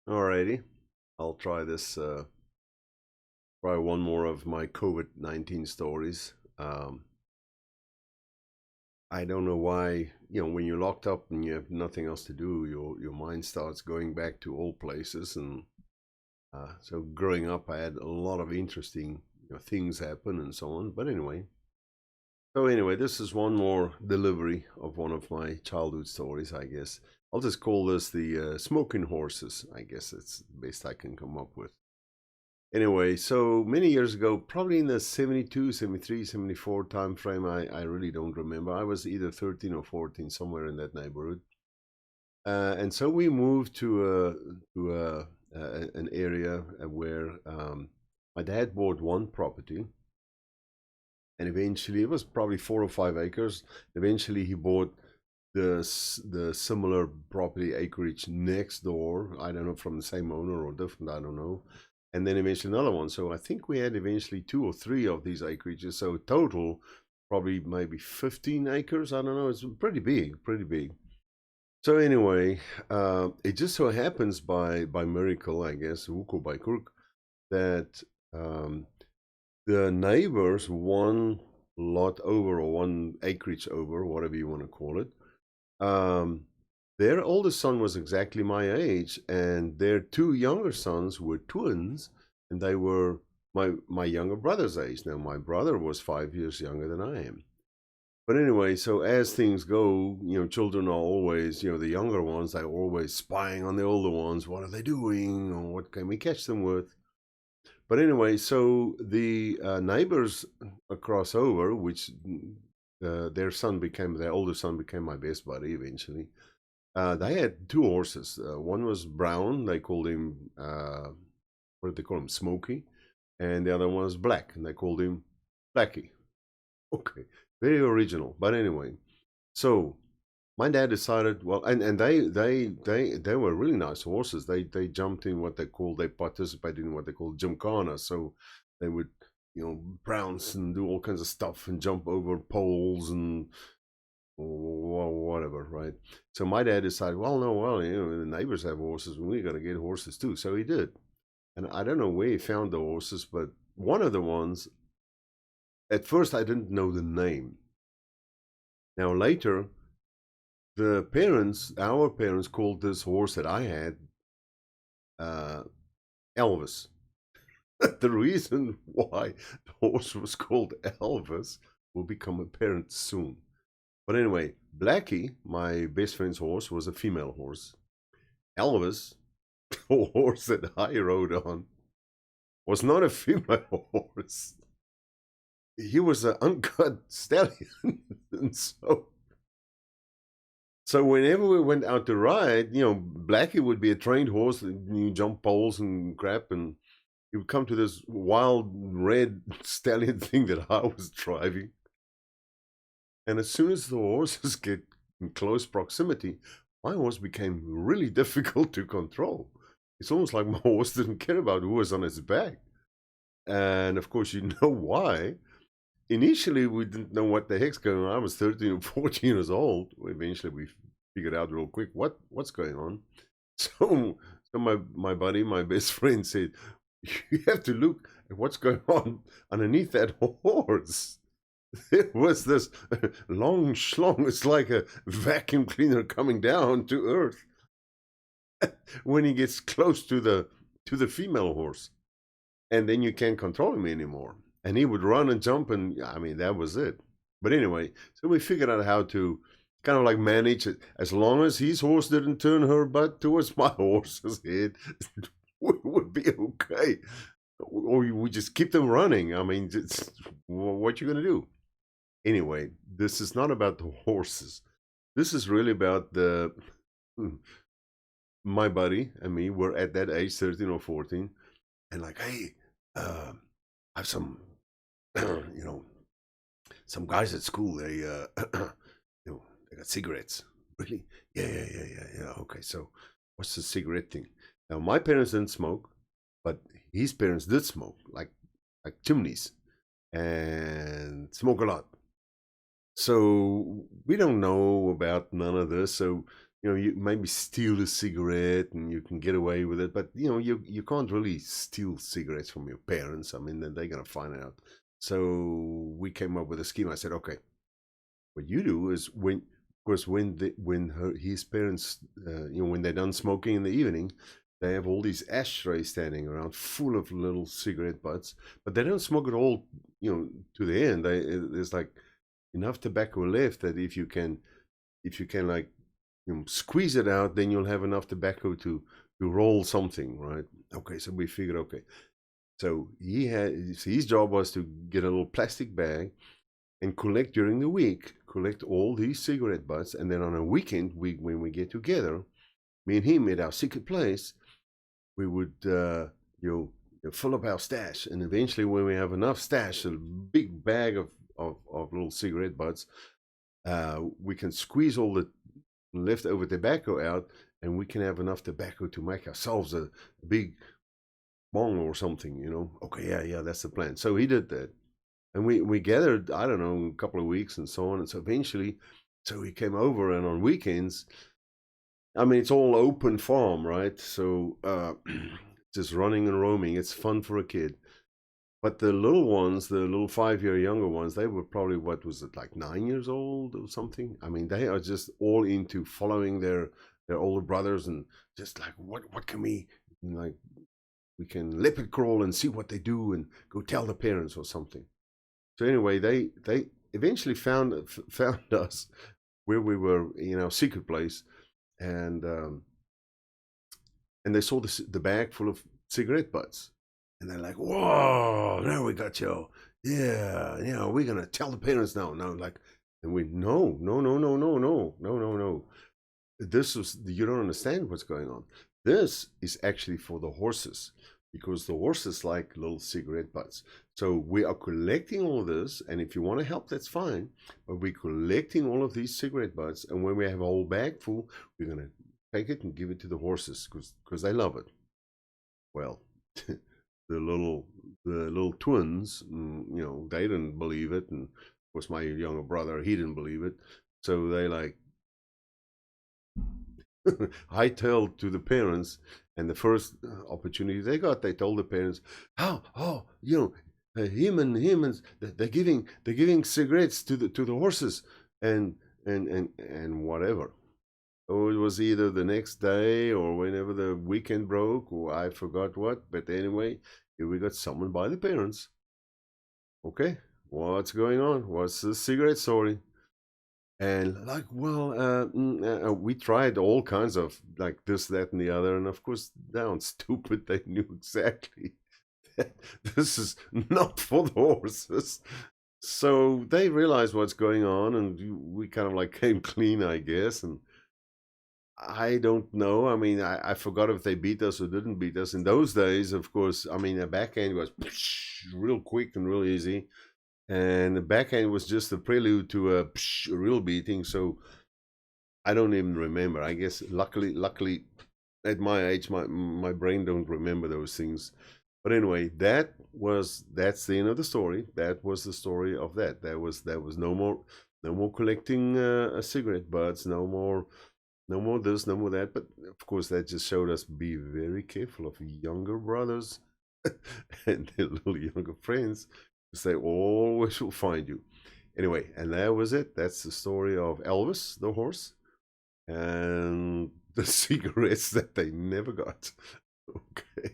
Alrighty, I'll try this. Try one more of my COVID-19 stories. I don't know why. When you're locked up and you have nothing else to do, your mind starts going back to old places. And so, growing up, I had a lot of interesting things happen and so on. But anyway, this is one more delivery of one of my childhood stories. I guess I'll just call this the smoking horses. I guess it's the best I can come up with. Anyway, so many years ago, probably in the 72, 73, 74 time frame, I really don't remember. I was either 13 or 14, somewhere in that neighborhood. And so we moved to an area where my dad bought one property, and eventually it was probably 4 or 5 acres. Eventually, he bought the similar property acreage next door. I don't know, from the same owner or different. I don't know. And then eventually another one. So I think we had eventually 2 or 3 of these acreages. So total, probably maybe 15 acres. I don't know. It's pretty big, pretty big. So anyway, it just so happens by miracle, I guess, hoek or by crook, that um, the neighbors, one lot over or one acreage over, whatever you want to call it, um, their oldest son was exactly my age, and their 2 younger sons were twins, and they were my younger brother's age. Now, my brother was 5 years younger than I am. But anyway, so as things go, children are always, the younger ones, they're always spying on the older ones. What are they doing? Or what can we catch them with? But anyway, so the neighbors across over, which their older son became my best buddy eventually. They had 2 horses. One was brown. They called him, what did they call him? Smokey. And the other one was black, and they called him Blackie. Okay, very original. But anyway, so my dad decided, well, and they were really nice horses. They jumped in what they participated in what they call gymkhana. So they would, bounce and do all kinds of stuff and jump over poles and whatever, right? So my dad decided, well, no, well, the neighbors have horses, and we got to get horses too. So he did, and I don't know where he found the horses, but one of the ones. At first, I didn't know the name. Now later, our parents, called this horse that I had uh, Elvis. The reason why the horse was called Elvis will become apparent soon. But anyway, Blackie, my best friend's horse, was a female horse. Elvis, the horse that I rode on, was not a female horse. He was an uncut stallion. And so whenever we went out to ride, Blackie would be a trained horse, and you jump poles and crap, and he would come to this wild red stallion thing that I was driving. And as soon as the horses get in close proximity, my horse became really difficult to control. It's almost like my horse didn't care about who was on its back. And of course, you know why. Initially, we didn't know what the heck's going on. I was 13 or 14 years old. Eventually, we figured out real quick what's going on. So my buddy, my best friend, said, "You have to look at what's going on underneath that horse." There was this long schlong. It's like a vacuum cleaner coming down to earth when he gets close to the female horse, and then you can't control him anymore. And he would run and jump, and I mean that was it. But anyway, so we figured out how to kind of like manage it. As long as his horse didn't turn her butt towards my horse's head, we would be okay. Or we just keep them running. I mean, what you gonna do? Anyway, this is not about the horses. This is really about the my buddy and me were at that age, 13 or 14, and like, hey, I have some, you know, some guys at school. They got cigarettes. Really? Yeah, yeah, yeah, yeah, yeah. Okay, so what's the cigarette thing? Now, my parents didn't smoke, but his parents did smoke, like chimneys, and smoke a lot. So we don't know about none of this. So you maybe steal a cigarette and you can get away with it, but you can't really steal cigarettes from your parents. I mean, then they're gonna find out. So we came up with a scheme. I said, okay, what you do is of course, his parents, when they're done smoking in the evening, they have all these ashtrays standing around full of little cigarette butts, but they don't smoke it all, to the end. There's like enough tobacco left that if you can like squeeze it out, then you'll have enough tobacco to roll something, right? Okay, so we figured, okay, so his job was to get a little plastic bag and collect during the week, collect all these cigarette butts, and then on a weekend, when we get together, me and him at our secret place, we would fill up our stash, and eventually, when we have enough stash, a big bag of little cigarette butts, we can squeeze all the leftover tobacco out, and we can have enough tobacco to make ourselves a big bong or something. Okay, yeah, that's the plan. So he did that, and we gathered, I don't know, a couple of weeks and so on, and so eventually, so he came over, and on weekends, I mean, it's all open farm, right? So just running and roaming, it's fun for a kid. But the little ones, the little 5-year younger ones, they were probably, what was it, like 9 years old or something? I mean, they are just all into following their older brothers, and just like, what can we, like, we can leopard crawl and see what they do and go tell the parents or something. So anyway, they eventually found us where we were in our secret place, and they saw the bag full of cigarette butts, and they're like, "Whoa, now we got you! Yeah, we're gonna tell the parents now." No, like, and we, no, no, no, no, no, no, no, no, no. You don't understand what's going on. This is actually for the horses, because the horses like little cigarette butts. So we are collecting all of this, and if you want to help, that's fine. But we're collecting all of these cigarette butts, and when we have a whole bag full, we're gonna take it and give it to the horses because they love it. Well, the little twins, they didn't believe it, and of course my younger brother, he didn't believe it. So they like hightailed to the parents, and the first opportunity they got, they told the parents, "Oh, him and they're giving cigarettes to the horses, and whatever." Oh, it was either the next day or whenever the weekend broke, or I forgot what. But anyway, here we got summoned by the parents. Okay, what's going on? What's the cigarette story? And like, well, we tried all kinds of like this, that, and the other, and of course, down stupid, they knew exactly that this is not for the horses. So they realized what's going on, and we kind of like came clean, I guess. And I don't know. I mean, I forgot if they beat us or didn't beat us. In those days, of course, I mean, the backhand was real quick and real easy. And the backhand was just a prelude to a real beating. So I don't even remember. I guess luckily, at my age, my brain don't remember those things. But anyway, that's the end of the story. That was the story of that. There was no more collecting cigarette butts. No more this, no more that. But of course, that just showed us, be very careful of younger brothers and their little younger friends, because they always will find you. Anyway, and that was it. That's the story of Elvis the horse and the cigarettes that they never got. Okay.